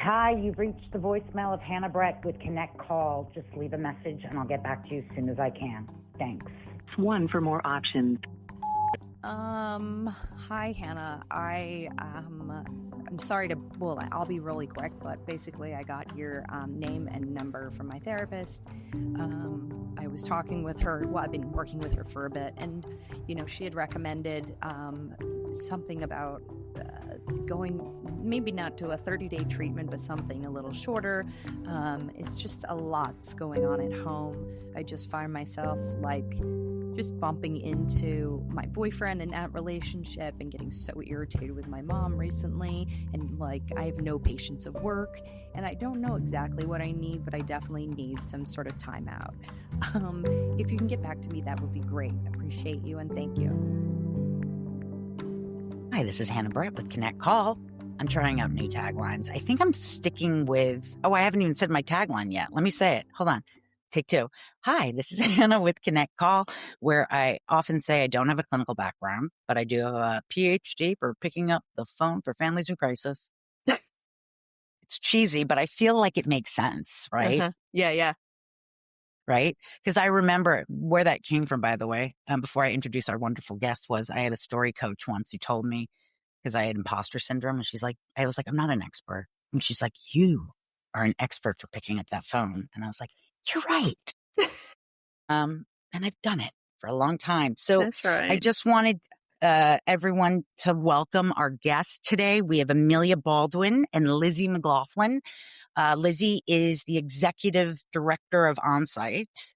Hi, you've reached the voicemail of Hannah Brett with Connect Call. Just leave a message and I'll get back to you as soon as I can. Thanks. 1 for more options. Hi, Hannah. I'm sorry to, well, I'll be really quick, but basically I got your name and number from my therapist. I was talking with her, well, I've been working with her for a bit, and, she had recommended something about going, maybe not to a 30-day treatment, but something a little shorter. It's just a lot's going on at home. I just find myself just bumping into my boyfriend in that relationship and getting so irritated with my mom recently. And I have no patience of work, and I don't know exactly what I need, but I definitely need some sort of time out. If you can get back to me, that would be great. Appreciate you and thank you. Hi, this is Hannah Brett with Connect Call. I'm trying out new taglines. I think I'm sticking with, I haven't even said my tagline yet. Let me say it. Hold on. Take 2. Hi, this is Hannah with Connect Call, where I often say I don't have a clinical background, but I do have a PhD for picking up the phone for families in crisis. It's cheesy, but I feel like it makes sense, right? Uh-huh. Yeah. Right? Because I remember where that came from, by the way, before I introduce our wonderful guest, was I had a story coach once who told me, because I had imposter syndrome, and I was like, I'm not an expert. And she's like, you are an expert for picking up that phone. And I was like, you're right. And I've done it for a long time. So That's right. I just wanted everyone to welcome our guests today. We have Amelia Baldwin and Lizzy McGlothlin. Lizzy is the executive director of Onsite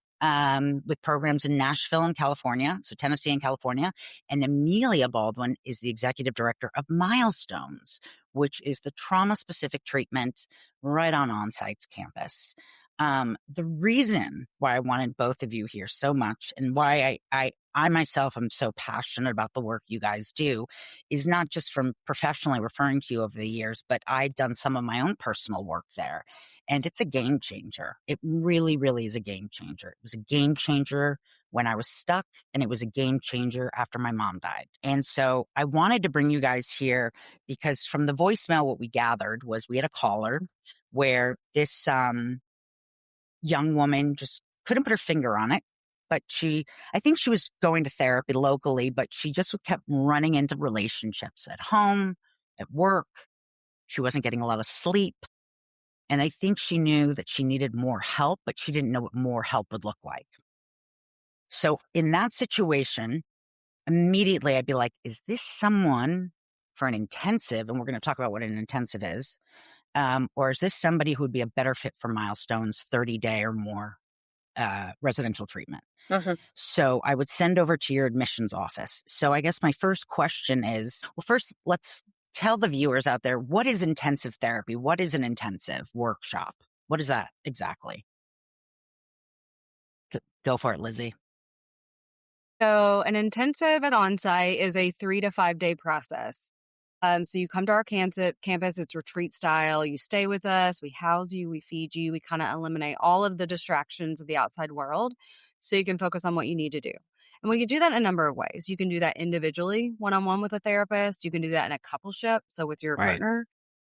with programs in Nashville and California, so Tennessee and California. And Amelia Baldwin is the executive director of Milestones, which is the trauma-specific treatment right on Onsite's campus. The reason why I wanted both of you here so much, and why I myself am so passionate about the work you guys do, is not just from professionally referring to you over the years, but I've done some of my own personal work there. And it's a game changer. It really, really is a game changer. It was a game changer when I was stuck, and it was a game changer after my mom died. And so I wanted to bring you guys here because from the voicemail, what we gathered was we had a caller where this young woman just couldn't put her finger on it. But I think she was going to therapy locally, but she just kept running into relationships at home, at work. She wasn't getting a lot of sleep. And I think she knew that she needed more help, but she didn't know what more help would look like. So in that situation, immediately I'd be like, is this someone for an intensive? And we're going to talk about what an intensive is. Or is this somebody who would be a better fit for Milestones 30-day or more residential treatment? Uh-huh. So I would send over to your admissions office. So I guess my first question is, well, first, let's tell the viewers out there, what is intensive therapy? What is an intensive workshop? What is that exactly? Go for it, Lizzy. So an intensive at Onsite is a 3 to 5 day process. So you come to our campus, it's retreat style. You stay with us, we house you, we feed you, we kind of eliminate all of the distractions of the outside world so you can focus on what you need to do. And we can do that in a number of ways. You can do that individually, one-on-one with a therapist. You can do that in a coupleship, so with your partner.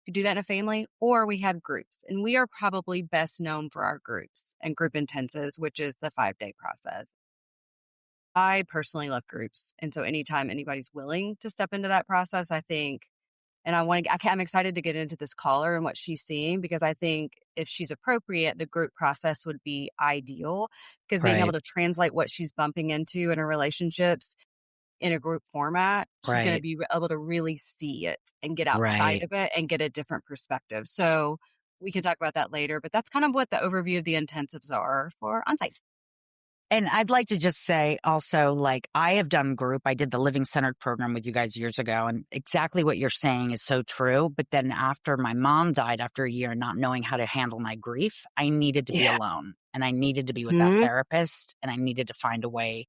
You can do that in a family, or we have groups. And we are probably best known for our groups and group intensives, which is the 5-day process. I personally love groups. And so anytime anybody's willing to step into that process, I think, and I'm excited to get into this caller and what she's seeing, because I think if she's appropriate, the group process would be ideal, because being able to translate what she's bumping into in her relationships in a group format, she's going to be able to really see it and get outside of it and get a different perspective. So we can talk about that later, but that's kind of what the overview of the intensives are for Onsite. And I'd like to just say also, I have done group. I did the Living Centered program with you guys years ago. And exactly what you're saying is so true. But then after my mom died, after a year, not knowing how to handle my grief, I needed to be alone. And I needed to be with that therapist. And I needed to find a way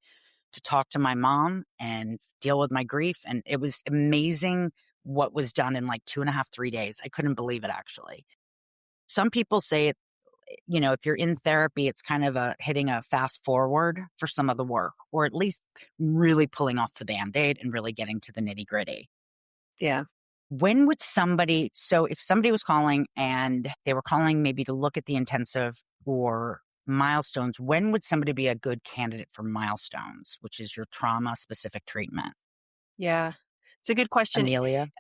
to talk to my mom and deal with my grief. And it was amazing what was done in 2.5, 3 days. I couldn't believe it, actually. Some people say it. If you're in therapy, it's kind of hitting a fast forward for some of the work, or at least really pulling off the Band-Aid and really getting to the nitty gritty. Yeah. when would somebody, so if somebody was calling and they were calling maybe to look at the intensive or Milestones, when would somebody be a good candidate for Milestones, which is your trauma specific treatment? Yeah, it's a good question. Amelia?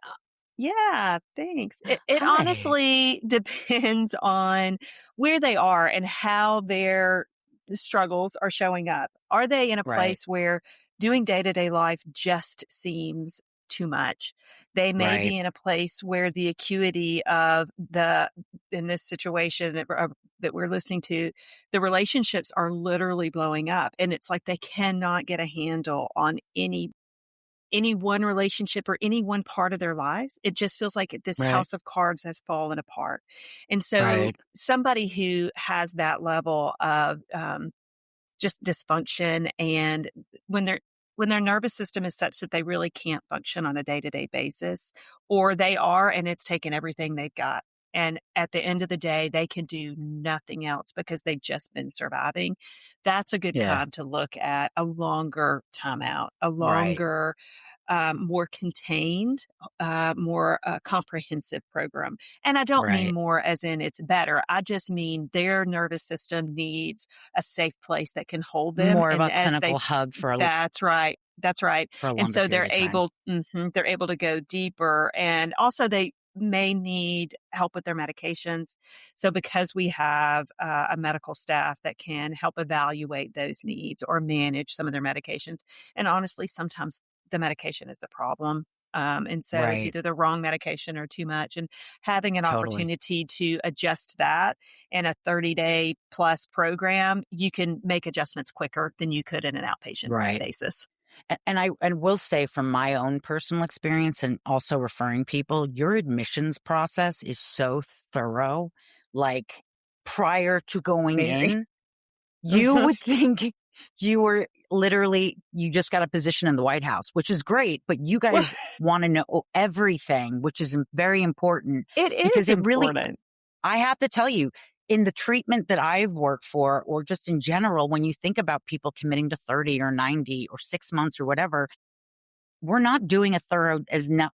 Yeah, thanks. It Hi. honestly depends on where they are and how their struggles are showing up. Are they in a Right. place where doing day-to-day life just seems too much? They may Right. be in a place where the acuity of in this situation that we're listening to, the relationships are literally blowing up, and it's like they cannot get a handle on any one relationship or any one part of their lives. It just feels like this Right. house of cards has fallen apart. And so Right. somebody who has that level of just dysfunction, and when their nervous system is such that they really can't function on a day-to-day basis, or they are and it's taken everything they've got, and at the end of the day they can do nothing else because they've just been surviving, that's a good Yeah. time to look at a longer timeout, a Right. longer more contained, more comprehensive program. And I don't mean Right. more as in it's better. I just mean their nervous system needs a safe place that can hold them. More of And a as clinical hug for a that's right. That's right. And longer so period of time. they're able to go deeper. And also they may need help with their medications. So because we have a medical staff that can help evaluate those needs or manage some of their medications. And honestly, sometimes the medication is the problem. And so it's Right. either the wrong medication or too much. And having an Totally. opportunity to adjust that in a 30-day plus program, you can make adjustments quicker than you could in an outpatient Right. basis. And I will say from my own personal experience and also referring people, your admissions process is so thorough. Like prior to going Very. in, you would think you were literally, you just got a position in the White House, which is great, but you guys want to know everything, which is very important. It is because it really, important. I have to tell you, in the treatment that I've worked for, or just in general, when you think about people committing to 30 or 90 or 6 months or whatever, we're not doing a thorough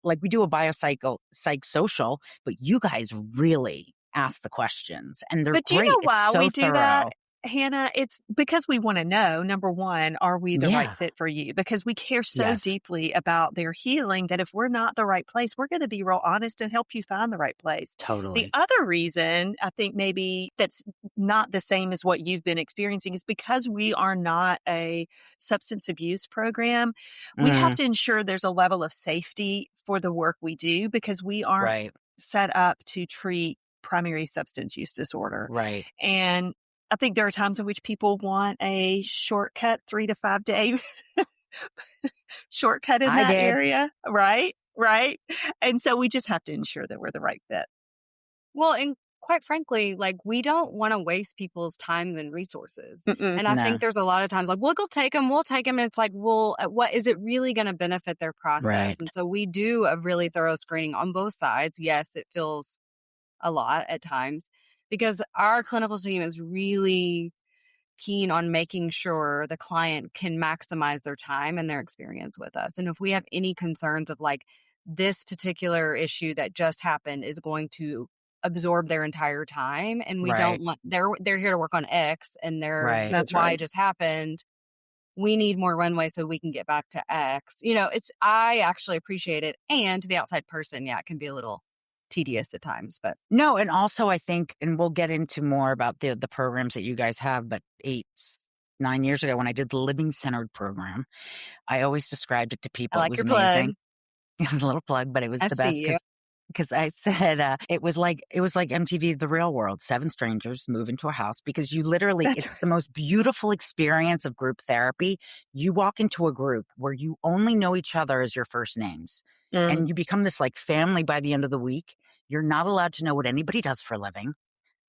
like we do a psychosocial, but you guys really ask the questions and they're But do great. you know It's why so we do thorough. that, Hannah? It's because we want to know, number one, are we the Yeah. right fit for you? Because we care so Yes. deeply about their healing that if we're not the right place, we're going to be real honest and help you find the right place. Totally. The other reason I think maybe that's not the same as what you've been experiencing is because we are not a substance abuse program. We have to ensure there's a level of safety for the work we do because we aren't Right. set up to treat primary substance use disorder. Right. And I think there are times in which people want a shortcut 3 to 5 day shortcut in that area. Right. Right. And so we just have to ensure that we're the right fit. Well, and quite frankly, like we don't want to waste people's time and resources. And I think there's a lot of times like, we'll take them. And it's like, well, what is it really going to benefit their process? Right. And so we do a really thorough screening on both sides. Yes, it feels a lot at times because our clinical team is really keen on making sure the client can maximize their time and their experience with us. And if we have any concerns of like this particular issue that just happened is going to absorb their entire time and we don't want they're here to work on X and That's why right. it just happened. We need more runway so we can get back to X. I actually appreciate it. And to the outside person, yeah, it can be a little tedious at times, but no. And also I think, and we'll get into more about the programs that you guys have, but 8-9 years ago when I did the living centered program, I always described it to people. I like It was your amazing. plug. It was a little plug, but it was I the see best you. because I said it was like MTV The Real World, 7 strangers move into a house because you literally, That's it's right. the most beautiful experience of group therapy. You walk into a group where you only know each other as your first names and you become this like family by the end of the week. You're not allowed to know what anybody does for a living.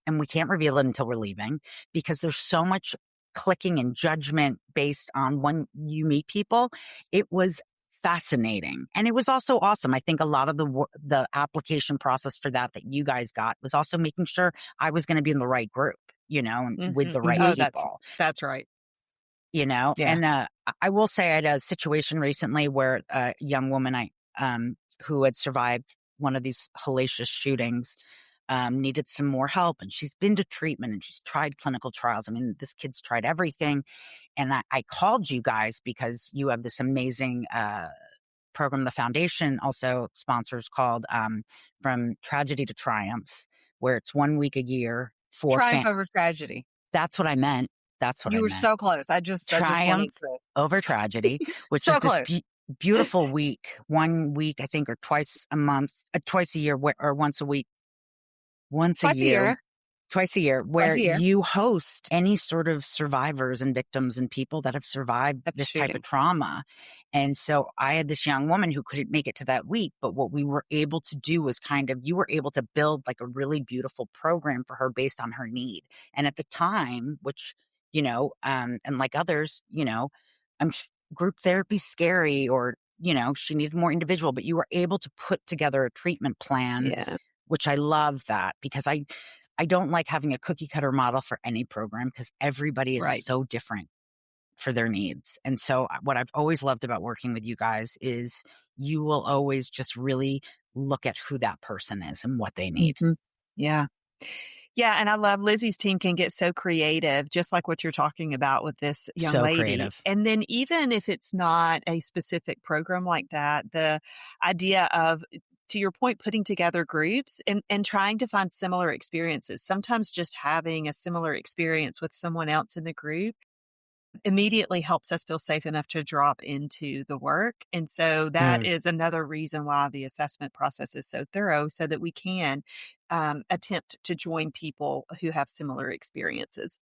And we can't reveal it until we're leaving because there's so much clicking and judgment based on when you meet people. It was fascinating. And it was also awesome. I think a lot of the application process for that you guys got was also making sure I was going to be in the right group, and with the right people. That's right. Yeah. And I will say I had a situation recently where a young woman who had survived one of these hellacious shootings, needed some more help. And she's been to treatment and she's tried clinical trials. I mean, this kid's tried everything. And I called you guys because you have this amazing program the foundation also sponsors called From Tragedy to Triumph, where it's 1 week a year for Triumph over tragedy. That's what I meant. That's what you I were meant. so close. I just Triumph over tragedy, which so is close. this beautiful week, 1 week, I think, or twice a month, twice a year, or once a week, Twice a year. Twice a year, where Twice a year. you host any sort of survivors and victims and people that have survived this type of trauma. And so I had this young woman who couldn't make it to that week, but what we were able to do was you were able to build like a really beautiful program for her based on her need. And at the time, which, and like others, group therapy scary, or, she needed more individual, but you were able to put together a treatment plan, which I love that, because I don't like having a cookie cutter model for any program, because everybody is so different for their needs. And so what I've always loved about working with you guys is you will always just really look at who that person is and what they need. Mm-hmm. Yeah. Yeah. And I love Lizzie's team can get so creative, just like what you're talking about with this young lady. Creative. And then even if it's not a specific program like that, the idea of, to your point, putting together groups and trying to find similar experiences. Sometimes just having a similar experience with someone else in the group immediately helps us feel safe enough to drop into the work. And so that is another reason why the assessment process is so thorough, so that we can attempt to join people who have similar experiences.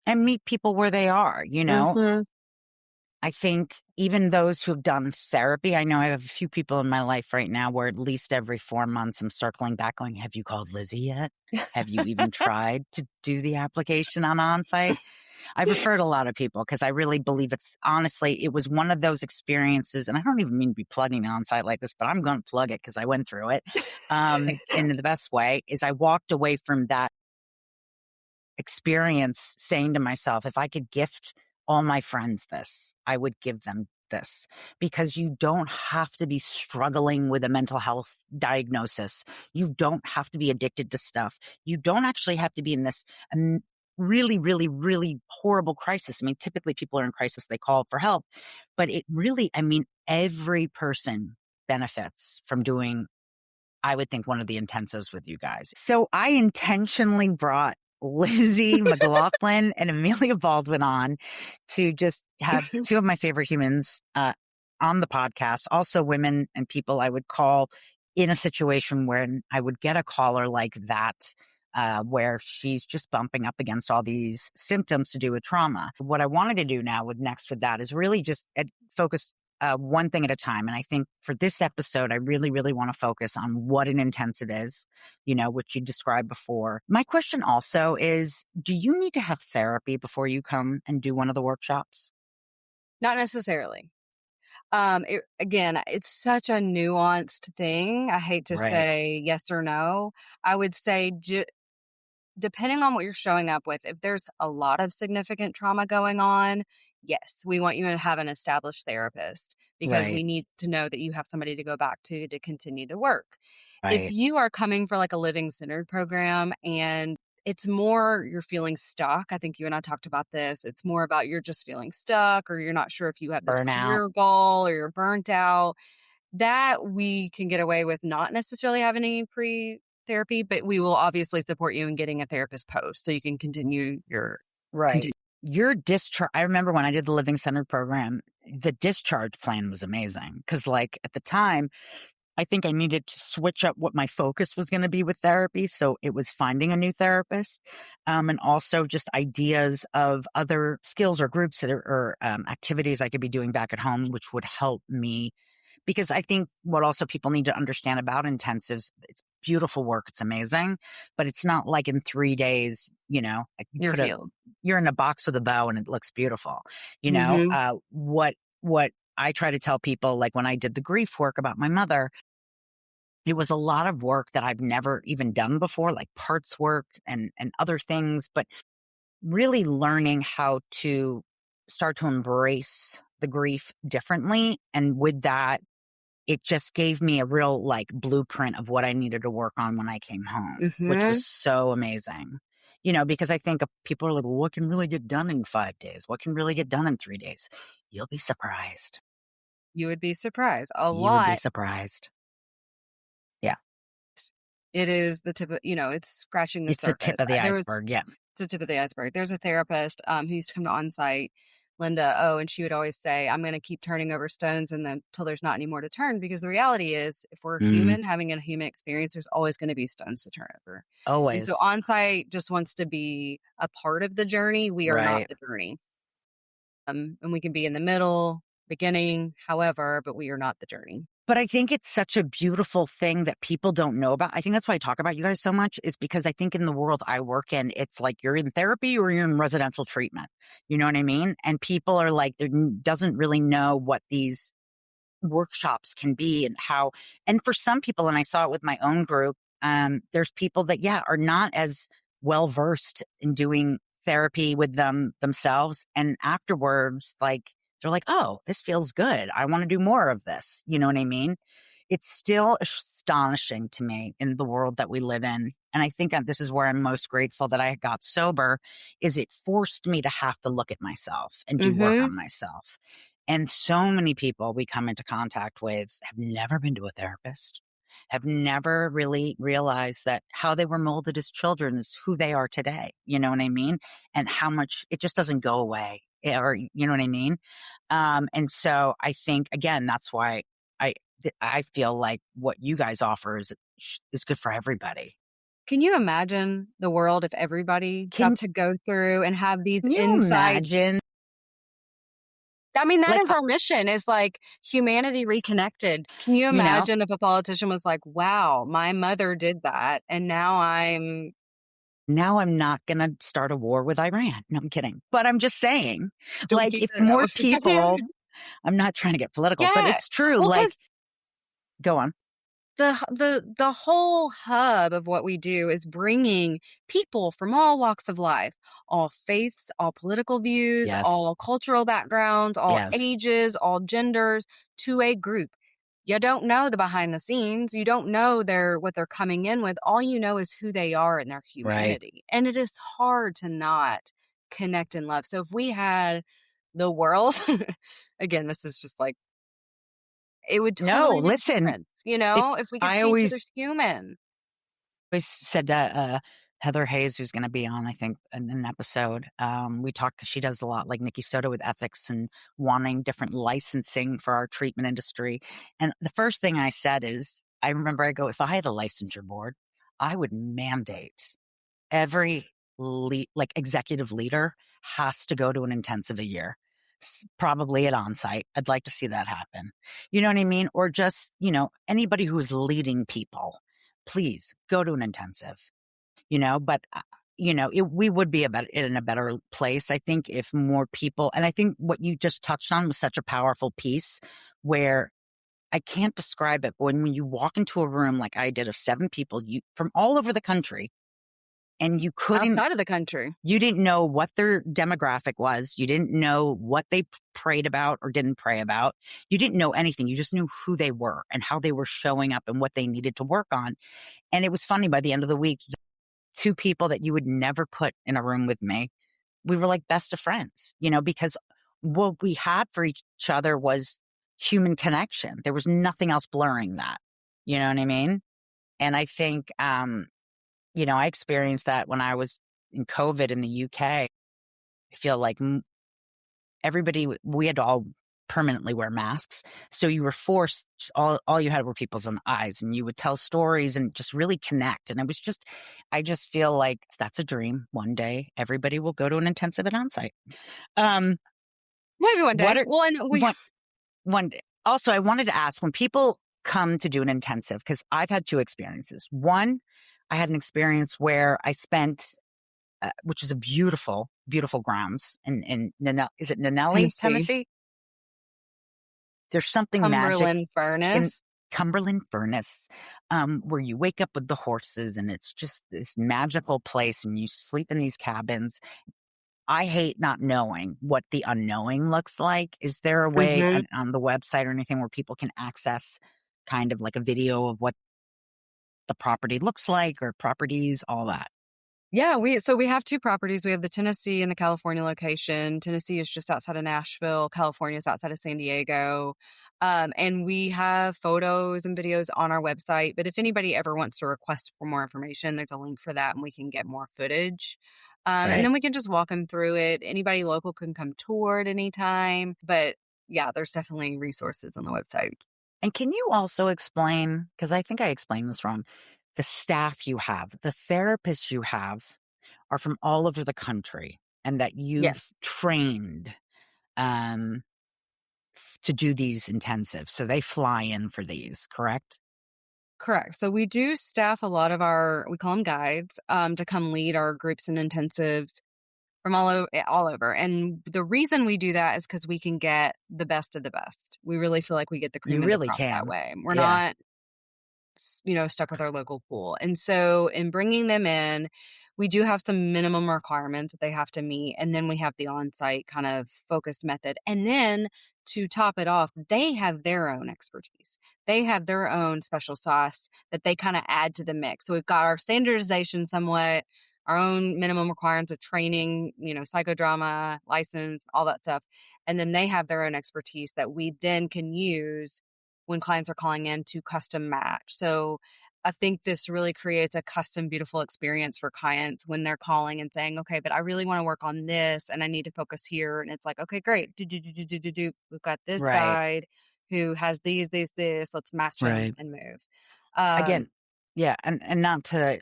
And meet people where they are, Mm-hmm. I think even those who have done therapy, I know I have a few people in my life right now where at least every 4 months I'm circling back going, have you called Lizzie yet? Have you even tried to do the application on Onsite? I've referred a lot of people because I really believe it was one of those experiences, and I don't even mean to be plugging Onsite like this, but I'm going to plug it because I went through it in the best way, is I walked away from that experience saying to myself, if I could gift all my friends this, I would give them this, because you don't have to be struggling with a mental health diagnosis. You don't have to be addicted to stuff. You don't actually have to be in this really, really, really horrible crisis. I mean, typically people are in crisis, they call for help, but every person benefits from doing, I would think, one of the intensives with you guys. So I intentionally brought Lizzy McGlothlin and Amelia Baldwin on to just have two of my favorite humans on the podcast. Also women and people I would call in a situation where I would get a caller like that, where she's just bumping up against all these symptoms to do with trauma. What I wanted to do now with that is really just focus one thing at a time. And I think for this episode, I really, really want to focus on what an intensive is, which you described before. My question also is, do you need to have therapy before you come and do one of the workshops? Not necessarily. It's such a nuanced thing. I hate to say yes or no. I would say depending on what you're showing up with, if there's a lot of significant trauma going on, yes, we want you to have an established therapist, because we need to know that you have somebody to go back to continue the work. If you are coming for like a living centered program and it's more you're feeling stuck, I think you and I talked about this. It's more about you're just feeling stuck, or you're not sure if you have this career goal, or you're burnt out, that we can get away with not necessarily having any pre-therapy, but we will obviously support you in getting a therapist post so you can continue your your discharge. I remember when I did the living centered program, the discharge plan was amazing, because like at the time, I think I needed to switch up what my focus was going to be with therapy. So it was finding a new therapist, and also just ideas of other skills or groups or activities I could be doing back at home, which would help me. Because I think what also people need to understand about intensives, it's beautiful work. It's amazing, but it's not like in 3 days, like you're healed. You're in a box with a bow and it looks beautiful. What I try to tell people, like when I did the grief work about my mother, it was a lot of work that I've never even done before, like parts work and other things, but really learning how to start to embrace the grief differently. And with that, it just gave me a real like blueprint of what I needed to work on when I came home, which was so amazing. Because I think people are like, well, what can really get done in 5 days? What can really get done in 3 days? You'll be surprised. You would be surprised. A You would be lot. surprised. Yeah. It is the tip of, it's scratching the It's surface. the tip of the iceberg. Yeah. It's the tip of the iceberg. There's a therapist who used to come to Onsite, Linda and she would always say, I'm going to keep turning over stones and then till there's not any more to turn, because the reality is if we're human having a human experience, there's always going to be stones to turn over. Always. And so Onsite just wants to be a part of the journey. We are not the journey. And we can be in the middle, beginning, however, but we are not the journey. But I think it's such a beautiful thing that people don't know about. I think that's why I talk about you guys so much, is because I think in the world I work in, it's like you're in therapy or you're in residential treatment. You know what I mean? And people are like, doesn't really know what these workshops can be and how. And for some people, and I saw it with my own group, there's people that, are not as well versed in doing therapy with themselves. And afterwards, like, they're like, oh, this feels good. I want to do more of this. You know what I mean? It's still astonishing to me in the world that we live in. And I think this is where I'm most grateful that I got sober, is it forced me to have to look at myself and do work on myself. And so many people we come into contact with have never been to a therapist, have never really realized that how they were molded as children is who they are today. You know what I mean? And how much it just doesn't go away. Or, you know what I mean? And so I think, again, that's why I feel like what you guys offer is good for everybody. Can you imagine the world if everybody got to go through and have these insights? Imagine? I mean, that is our mission, is like humanity reconnected. Can you imagine if a politician was like, wow, my mother did that, and now I'm not going to start a war with Iran. No, I'm kidding. But I'm just saying, like, if more people, I'm not trying to get political, but it's true. Well, like, go on. The whole hub of what we do is bringing people from all walks of life, all faiths, all political views, all cultural backgrounds, all ages, all genders, to a group. You don't know the behind the scenes. You don't know what they're coming in with. All you know is who they are and their humanity. Right. And it is hard to not connect and love. So if we had the world, again, this is just like, it would totally make a difference, if we could see each other's human. I said Heather Hayes, who's going to be on, I think, in an episode, we talked, she does a lot like Nikki Soto with ethics and wanting different licensing for our treatment industry. And the first thing I said is, I remember I go, if I had a licensure board, I would mandate every executive leader has to go to an intensive a year, probably at Onsite. I'd like to see that happen. You know what I mean? Or just, anybody who is leading people, please go to an intensive. But, we would be in a better place, I think, if more people, and I think what you just touched on was such a powerful piece where I can't describe it, but when you walk into a room like I did of 7 people from all over the country, and you couldn't, outside of the country, you didn't know what their demographic was. You didn't know what they prayed about or didn't pray about. You didn't know anything. You just knew who they were and how they were showing up and what they needed to work on. And it was funny, by the end of the week, 2 people that you would never put in a room with me, we were like best of friends, because what we had for each other was human connection. There was nothing else blurring that. You know what I mean? And I think, I experienced that when I was in COVID in the UK. I feel like we had to all permanently wear masks. So you were forced, all you had were people's own eyes, and you would tell stories and just really connect. And I just feel like that's a dream. One day, everybody will go to an intensive at Onsite. Maybe one day. One day. Also, I wanted to ask, when people come to do an intensive, because I've had 2 experiences. One, I had an experience where I spent, which is a beautiful, beautiful grounds in is it Nanelli, Tennessee? There's something Cumberland magic in Cumberland Furnace, where you wake up with the horses, and it's just this magical place, and you sleep in these cabins. I hate not knowing what the unknowing looks like. Is there a way on the website or anything where people can access kind of like a video of what the property looks like or properties, all that? Yeah, we have two properties. We have the Tennessee and the California location. Tennessee is just outside of Nashville. California is outside of San Diego. And we have photos and videos on our website. But if anybody ever wants to request for more information, there's a link for that and we can get more footage. And then we can just walk them through it. Anybody local can come tour at any time. But yeah, there's definitely resources on the website. And can you also explain, because I think I explained this wrong, the staff you have, the therapists you have are from all over the country and that you've Yes. trained to do these intensives. So they fly in for these, correct? Correct. So we do staff a lot of we call them guides, to come lead our groups and intensives from all over. And the reason we do that is because we can get the best of the best. We really feel like we get the cream You of the really crop that can. way. We're Yeah. not, stuck with our local pool. And so in bringing them in, we do have some minimum requirements that they have to meet. And then we have the on-site kind of focused method. And then to top it off, they have their own expertise. They have their own special sauce that they kind of add to the mix. So we've got our standardization somewhat, our own minimum requirements of training, psychodrama, license, all that stuff. And then they have their own expertise that we then can use when clients are calling in to custom match. So I think this really creates a custom, beautiful experience for clients when they're calling and saying, okay, but I really want to work on this and I need to focus here. And it's like, okay, great. We've got this Right. guide who has these, this, let's match Right. and move. Again, yeah. And not to,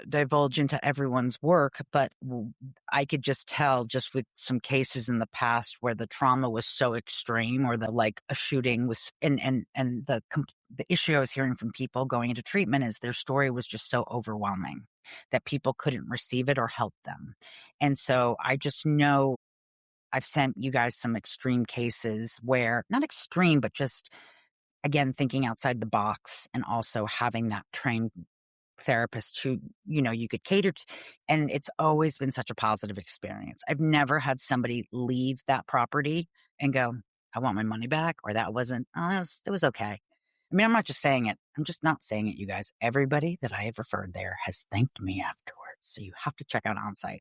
divulge into everyone's work, but I could just tell just with some cases in the past where the trauma was so extreme or a shooting was, and the issue I was hearing from people going into treatment is their story was just so overwhelming that people couldn't receive it or help them. And so I just know I've sent you guys some extreme cases where, not extreme, but just, again, thinking outside the box and also having that trained therapist who, you could cater to. And it's always been such a positive experience. I've never had somebody leave that property and go, I want my money back, or that wasn't, it was okay. I mean, I'm not just saying it. I'm just not saying it, you guys. Everybody that I have referred there has thanked me afterwards. So you have to check out Onsite.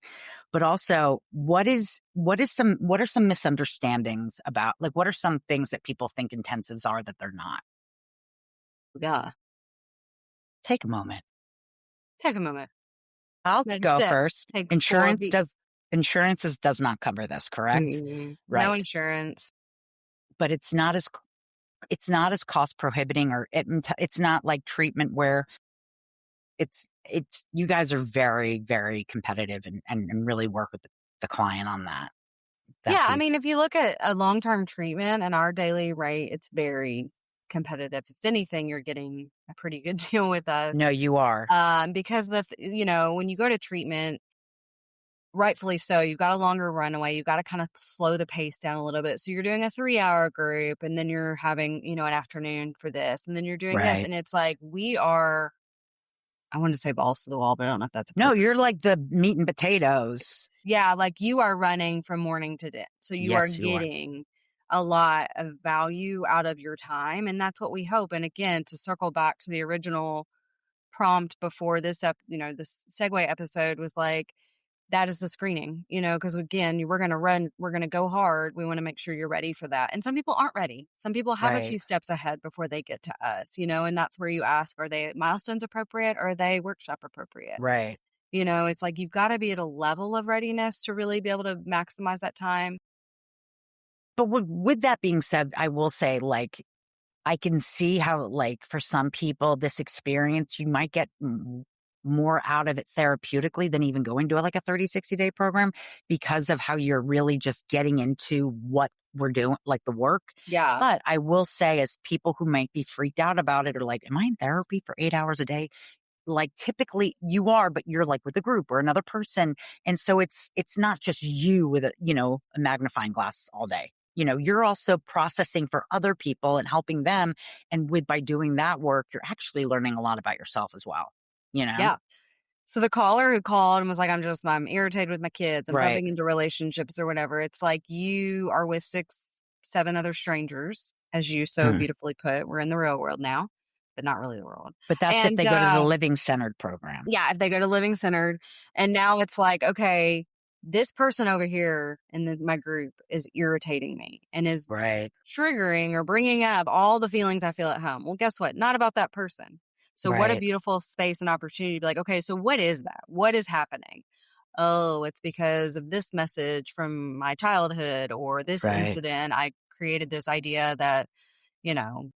But also, what are some misunderstandings about, what are some things that people think intensives are that they're not? Yeah. Take a moment. Take a moment. I'll go first. Take Insurance does not cover this, correct? Right. No insurance. But it's not as cost prohibiting, or it's not like treatment where it's you guys are very, very competitive and really work with the client on that. Yeah, piece. I mean, if you look at a long-term treatment and our daily rate, it's very competitive. If anything, you're getting a pretty good deal with us. No, you are. Because when you go to treatment, rightfully so, you've got a longer runway. You got to kind of slow the pace down a little bit. So you're doing a 3-hour group, and then you're having, an afternoon for this, and then you're doing this, and it's like we are. I wanted to say balls to the wall, but I don't know if that's no. You're like the meat and potatoes. Yeah, like you are running from morning to day, so you are getting a lot of value out of your time, and that's what we hope. And again, to circle back to the original prompt before this this segue episode was like, that is the screening, because again, we're going to go hard. We want to make sure you're ready for that. And some people aren't ready. Some people have a few steps ahead before they get to us, and that's where you ask, are they milestones appropriate or are they workshop appropriate? Right. It's like, you've got to be at a level of readiness to really be able to maximize that time. But with that being said, I will say, I can see how, for some people, this experience, you might get more out of it therapeutically than even going to a 30, 60-day program, because of how you're really just getting into what we're doing, the work. Yeah. But I will say, as people who might be freaked out about it or am I in therapy for 8 hours a day? Typically you are, but you're with a group or another person. And so it's not just you with a magnifying glass all day. You're also processing for other people and helping them. And by doing that work, you're actually learning a lot about yourself as well. Yeah. So the caller who called and was like, I'm irritated with my kids. I'm bumping into relationships or whatever. It's like you are with 6, 7 other strangers as you so beautifully put. We're in the real world now, but not really the world. But that's if And they go to the Living Centered program. yeah, if they go to Living Centered, and now it's like, okay, this person over here in my group is irritating me and is Right. triggering or bringing up all the feelings I feel at home. Well, guess what? Not about that person. So what a Right. beautiful space and opportunity to be like, okay, so what is that? What is happening? Oh, it's because of this message from my childhood or this Right. incident. I created this idea that, you know,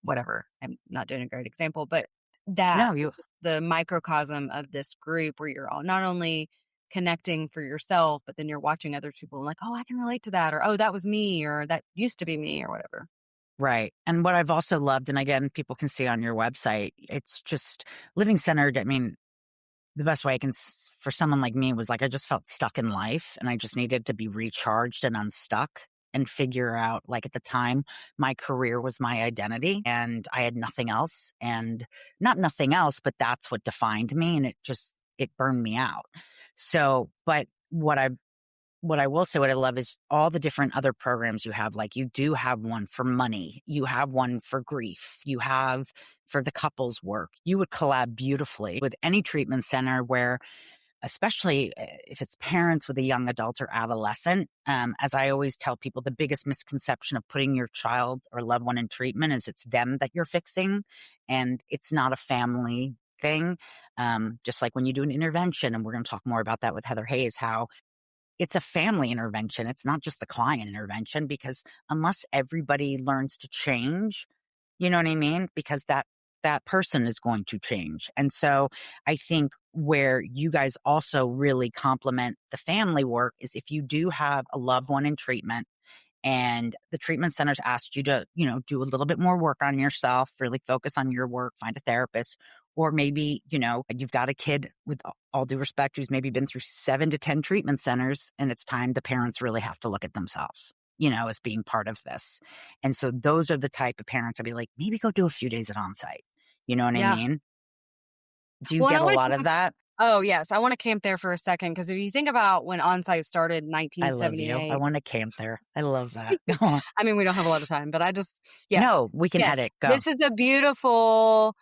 whatever. I'm not doing a great example, but that No, is just the microcosm of this group where you're all not only connecting for yourself, but then you're watching other people and like, oh, I can relate to that, or oh, that was me, or that used to be me, or whatever. Right. And what I've also loved, and again, people can see on your website, it's just Living Centered. I mean, the best way I can, for someone like me, was like, I just felt stuck in life and I just needed to be recharged and unstuck and figure out, like, at the time, my career was my identity and I had nothing else, and not nothing else, but that's what defined me. And it burned me out. So, but what I will say, what I love is all the different other programs you have. Like, you do have one for money. You have one for grief. You have for the couples work. You would collab beautifully with any treatment center where, especially if it's parents with a young adult or adolescent, as I always tell people, the biggest misconception of putting your child or loved one in treatment is it's them that you're fixing, and it's not a family thing. Just like when you do an intervention, and we're going to talk more about that with Heather Hayes, how it's a family intervention. It's not just the client intervention, because unless everybody learns to change, you know what I mean? Because that person is going to change. And so I think where you guys also really complement the family work is if you do have a loved one in treatment and the treatment centers asked you to, do a little bit more work on yourself, really focus on your work, find a therapist, or maybe, you've got a kid, with all due respect, who's maybe been through 7 to 10 treatment centers, and it's time the parents really have to look at themselves, as being part of this. And so those are the type of parents I'd be like, maybe go do a few days at Onsite. You know what I Yeah. mean? Do you Well, get a lot of that? Oh, yes. I want to camp there for a second, because if you think about when Onsite started in I love you. I 1978, want to camp there. I love that. I mean, we don't have a lot of time, but yes. No, we can edit. Go. This is a beautiful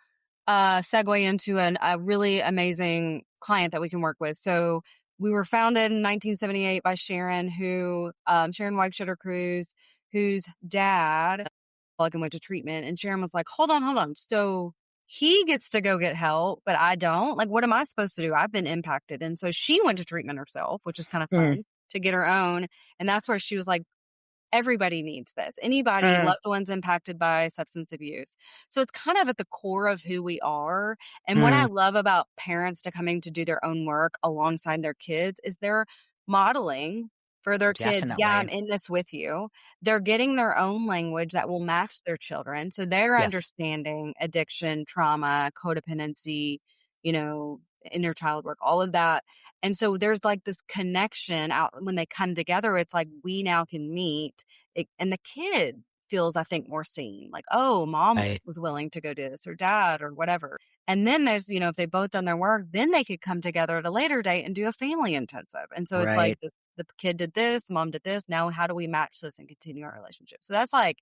segue into a really amazing client that we can work with. So we were founded in 1978 by Sharon, Sharon Weichschutter Cruz, whose dad went to treatment, and Sharon was like, hold on. So he gets to go get help, but I don't. Like, what am I supposed to do? I've been impacted. And so she went to treatment herself, which is kind of fun to get her own. And that's where she was like, everybody needs this. Anybody, loved ones impacted by substance abuse. So it's kind of at the core of who we are. And what I love about parents to coming to do their own work alongside their kids is they're modeling for their kids. Definitely. Yeah, I'm in this with you. They're getting their own language that will match their children. So they're understanding addiction, trauma, codependency, inner child work, all of that. And so there's like this connection out when they come together. It's like we now can meet and the kid feels, I think, more seen. Like, oh, mom was willing to go do this, or dad, or whatever. And then there's, if they both done their work, then they could come together at a later date and do a family intensive. And so it's like the kid did this, mom did this. Now, how do we match this and continue our relationship? So that's like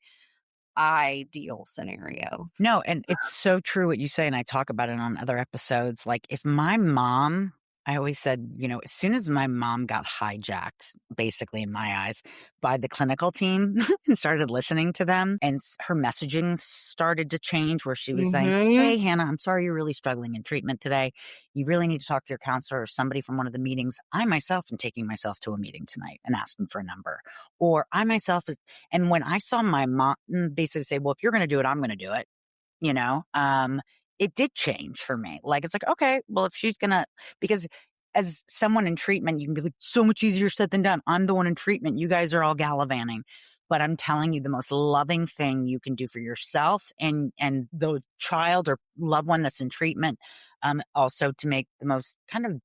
ideal scenario. No, and it's so true what you say, and I talk about it on other episodes. Like, if my mom, I always said, as soon as my mom got hijacked, basically in my eyes, by the clinical team and started listening to them, and her messaging started to change, where she was saying, hey, Hannah, I'm sorry you're really struggling in treatment today. You really need to talk to your counselor or somebody from one of the meetings. I myself am taking myself to a meeting tonight and asking for a number. Or I myself and when I saw my mom basically say, well, if you're going to do it, I'm going to do it, it did change for me. Like, it's like, okay, well, if she's going to, because as someone in treatment, you can be like, so much easier said than done. I'm the one in treatment. You guys are all gallivanting. But I'm telling you, the most loving thing you can do for yourself and the child or loved one that's in treatment, also to make the most kind of,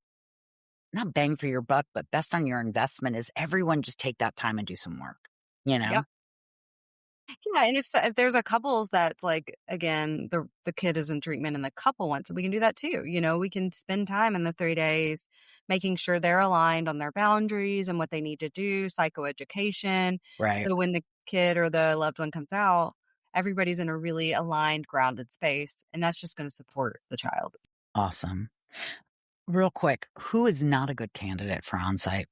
not bang for your buck, but best on your investment, is everyone just take that time and do some work, Yeah. Yeah, and if there's a couples that's like, again, the kid is in treatment and the couple wants it, we can do that too. We can spend time in the 3 days making sure they're aligned on their boundaries and what they need to do, psychoeducation. Right. So when the kid or the loved one comes out, everybody's in a really aligned, grounded space. And that's just going to support the child. Awesome. Real quick, who is not a good candidate for Onsite?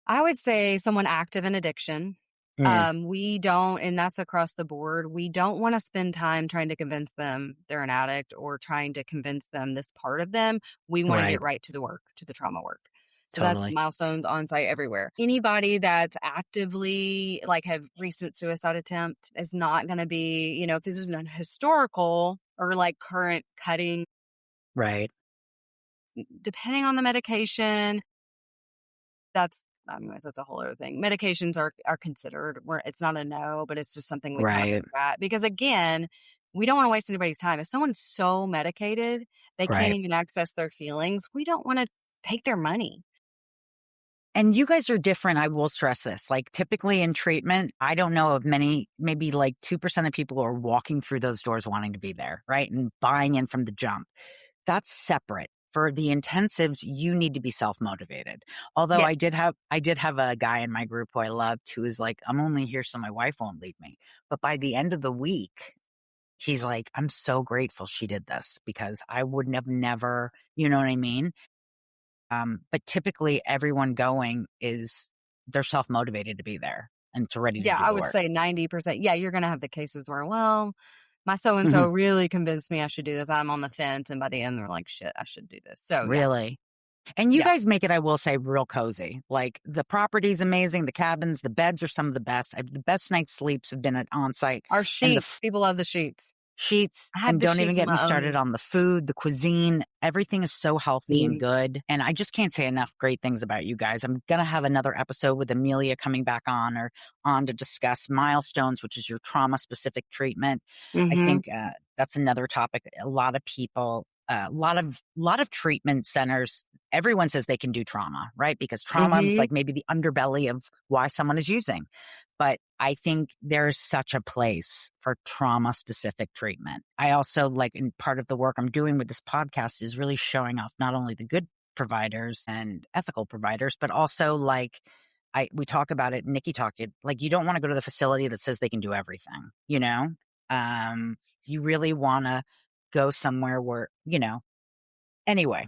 I would say someone active in addiction. We don't, and that's across the board. We don't want to spend time trying to convince them they're an addict or trying to convince them this part of them. We want to Right. get right to the work, to the trauma work. So Totally. that's Milestones Onsite everywhere. Anybody that's actively like have recent suicide attempt is not going to be, you know, if this is a historical or like current cutting, Right. depending on the medication, anyways, that's a whole other thing. Medications are considered. It's not a no, but it's just something we kind of Right. look at because again, we don't want to waste anybody's time. If someone's so medicated they Right. can't even access their feelings, we don't want to take their money. And you guys are different. I will stress this. Like typically in treatment, I don't know of many, maybe like 2% of people are walking through those doors wanting to be there, right? And buying in from the jump. That's separate. For the intensives, you need to be self-motivated. Although Yes. I did have a guy in my group who I loved who is like, I'm only here so my wife won't leave me. But by the end of the week, he's like, I'm so grateful she did this because I wouldn't have never, you know what I mean? But typically everyone going they're self-motivated to be there and to ready to Yeah, do I the would work. say 90%. Yeah, you're going to have the cases where, well, my so-and-so really convinced me I should do this. I'm on the fence. And by the end, they're like, shit, I should do this. So Really? And you Yeah. guys make it, I will say, real cozy. Like the property's amazing. The cabins, the beds are some of the best. The best night's sleeps have been at Onsite. Our And the sheets, people love the sheets. sheets, I have and the don't even sheets in get me my started own. on the food, the cuisine. Everything is so healthy and good. And I just can't say enough great things about you guys. I'm going to have another episode with Amelia coming back on to discuss Milestones, which is your trauma specific treatment. I think that's another topic. A lot of people, a lot of treatment centers, everyone says they can do trauma, right? Because trauma is like maybe the underbelly of why someone is using. But I think there's such a place for trauma specific treatment. I also in part of the work I'm doing with this podcast is really showing off not only the good providers and ethical providers, but also we talk about it, Nikki talked it, like you don't want to go to the facility that says they can do everything, you know? You really want to go somewhere where, anyway,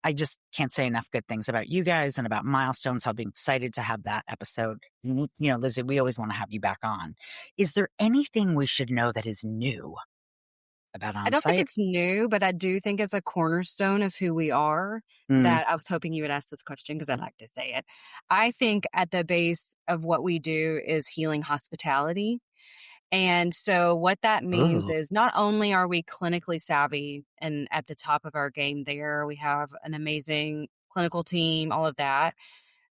I just can't say enough good things about you guys and about Milestones. I'll be excited to have that episode. Lizzy, we always want to have you back on. Is there anything we should know that is new about Onsite? I don't think it's new, but I do think it's a cornerstone of who we are that I was hoping you would ask this question because I like to say it. I think at the base of what we do is healing hospitality. And so what that means is not only are we clinically savvy and at the top of our game there, we have an amazing clinical team, all of that,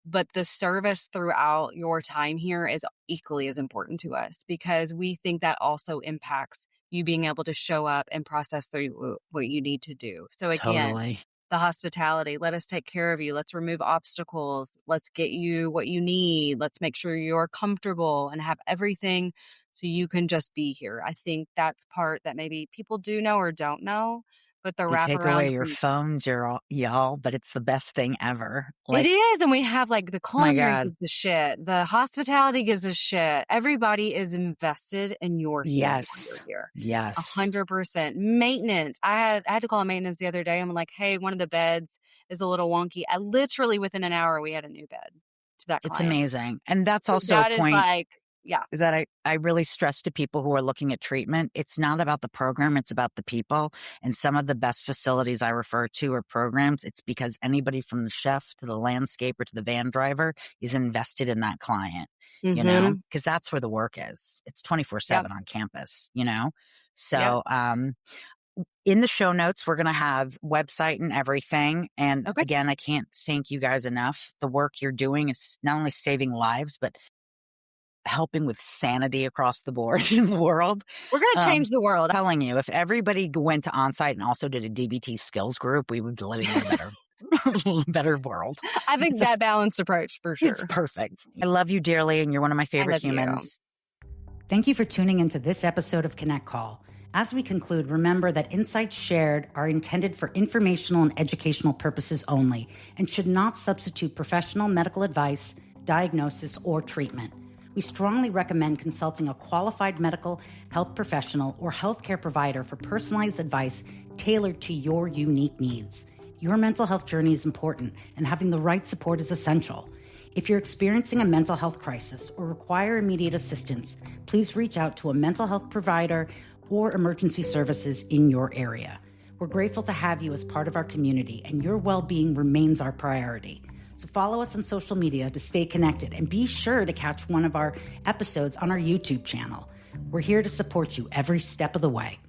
but the service throughout your time here is equally as important to us because we think that also impacts you being able to show up and process through what you need to do. So again, Totally. the hospitality, let us take care of you. Let's remove obstacles. Let's get you what you need. Let's make sure you're comfortable and have everything so you can just be here. I think that's part that maybe people do know or don't know, but the You take wraparound away your phones, y'all, but it's the best thing ever. It is, and we have the my culinary God. gives a shit. The hospitality gives a shit. Everybody is invested in your healing while Yes. you're here. Yes. 100%. Maintenance. I had to call maintenance the other day. I'm like, hey, one of the beds is a little wonky. I literally within an hour we had a new bed to that It's client. amazing. And that's So also that a is point yeah. that I really stress to people who are looking at treatment. It's not about the program, it's about the people. And some of the best facilities I refer to or programs, it's because anybody from the chef to the landscaper to the van driver is invested in that client, because that's where the work is. It's 24/7 on campus, So in the show notes, we're going to have website and everything. And again, I can't thank you guys enough. The work you're doing is not only saving lives, but helping with sanity across the board in the world. We're going to change the world. I'm telling you, if everybody went to Onsite and also did a DBT skills group, we would be living in a better world. I think that balanced approach for sure. It's perfect. I love you dearly, and you're one of my favorite humans. Thank you for tuning into this episode of Connect Call. As we conclude, remember that insights shared are intended for informational and educational purposes only and should not substitute professional medical advice, diagnosis, or treatment. We strongly recommend consulting a qualified medical health professional or healthcare provider for personalized advice tailored to your unique needs. Your mental health journey is important, and having the right support is essential. If you're experiencing a mental health crisis or require immediate assistance, please reach out to a mental health provider or emergency services in your area. We're grateful to have you as part of our community, and your well-being remains our priority. So follow us on social media to stay connected, and be sure to catch one of our episodes on our YouTube channel. We're here to support you every step of the way.